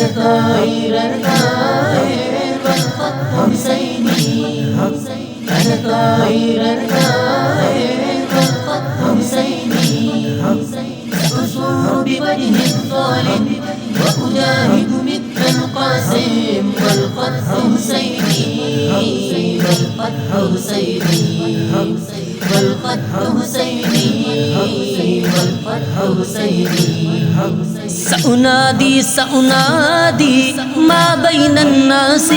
الطائر الطائر والخط حسيني أنا طائر الطائر والخط حسيني سأصور بوجه ظالم وأجاهد مثل القاسم والخط حسيني والخط حسيني والخط حسيني والخط حسيني سأنادي سأنادي ما بين الناس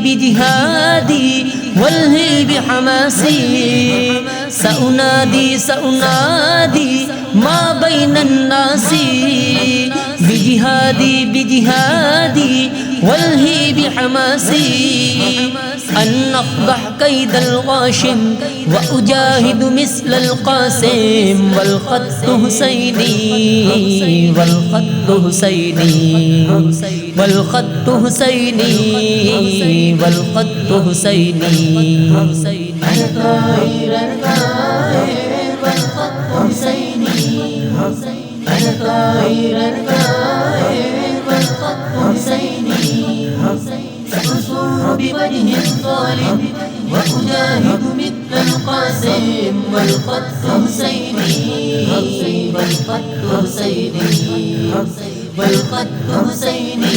بجهادي والهي بحماسي سأنادي سأنادي ما بين الناس بجهادي والهي بحماسي أن نفضح كيد الغاشم وأجاهد مثل القاسم والخط حسيني والخط حسيني والخط حسيني والخط حسيني أنا طائر الطائر والخط حسيني أنا طائر الطائر والخط حسيني سأصور بوجه ظالم وأجاهد مثل القاسم والخط حسيني والخط حسيني والخط حسيني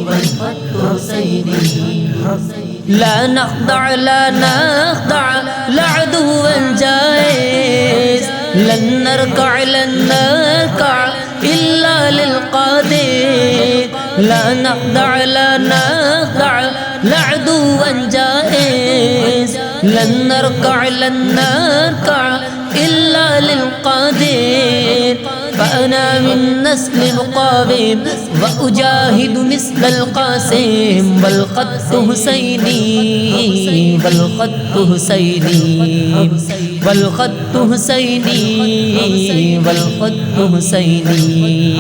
والخط حسيني لا نخضع لا نخضع لعدوا جائز لن نركع إلا للقادر لا نخضع لعدوا جائز لن نركع إلا للقادر فأنا من نسل القابم وأجاهد مثل القاسم والخط حسيني والخط حسيني والخط حسيني والخط حسيني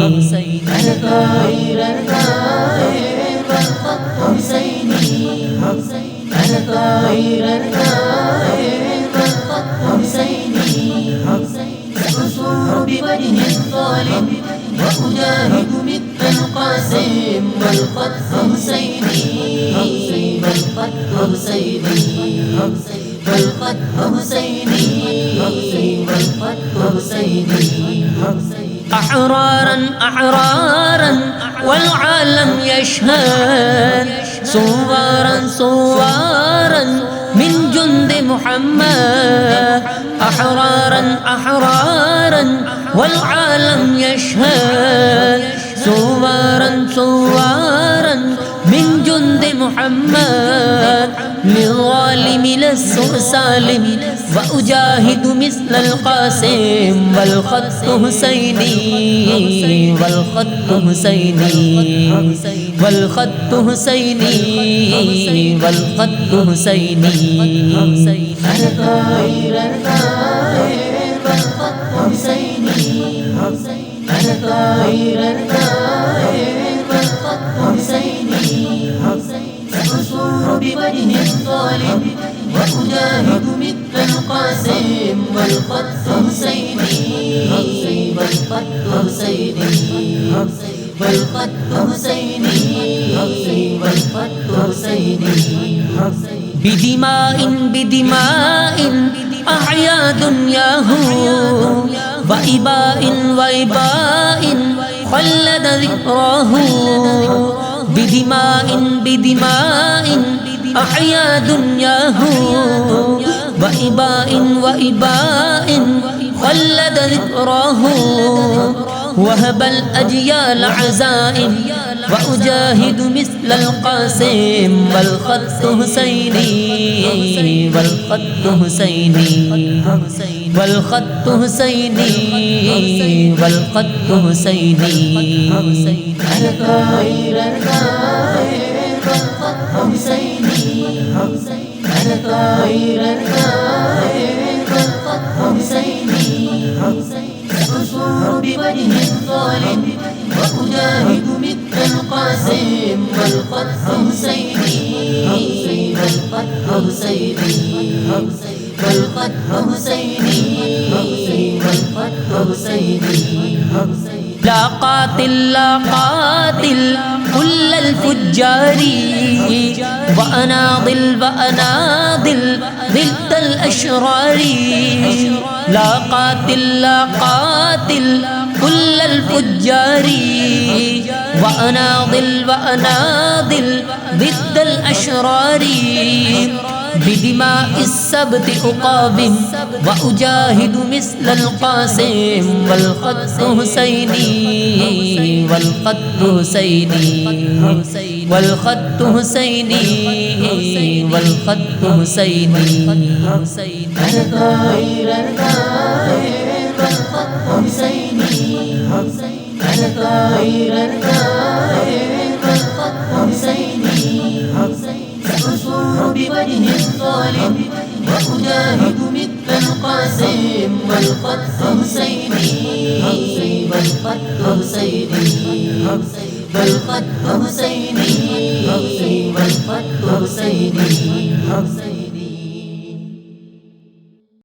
أنا طائر الطائر والخط حسيني أنا طائر الطائر والخط حسيني سأصور بوجه ظالم وأجاهد مثل القاسم والخط حسيني والخط حسيني والخط حسيني والخط حسيني أحرارا أحرارا والعالم يشهد صوارا صوارا من جند محمد أحرارا أحرارا والعالم يشهد صوارا صوارا من جند محمد للظالم لست سالم وأجاهد مثل القاسم والخط حسيني والخط حسيني والخط حسيني والخط حسيني أنا طائر الطائر والخط حسيني أنا طائر الطائر والخط حسيني سأصور بوجه ظالم وأجاهد مثل القاسم والخط حسيني والخط حسيني والخط حسيني والخط حسيني بدماء بدماء أحيا دنياه وإباء وإباء خلد ذكراه بدماء بدماء أحيا دنياه وإباء وإباء خلد ذكراه وهب الأجيال عزائم وأجاهد مثل القاسم والخط حسيني والخط حسيني والخط حسيني والخط حسيني أنا طائر الطائر والخط حسيني أنا طائر الطائر والخط حسيني سأصور بوجه ظالم وأجاهد مثل القاسم والخط حسيني والخط حسيني والخط حسيني والخط حسيني لا قاتل لا قاتل كل الفجار وأناضل وأناضل ضد الأشرار لا قاتل لا قاتل كل الفجار وأناضل وأناضل ضد الأشرار بدماء السبت أقاوم وأجاهد مثل القاسم والخط حسيني والخط حسيني والخط حسيني والخط حسيني أنا طائر الطائر والخط حسيني أنا طائر الطائر والخط حسيني سأصور بوجه الظالم وأجاهد مثل القاسم والخط حسيني والخط حسيني والخط حسيني والخط حسيني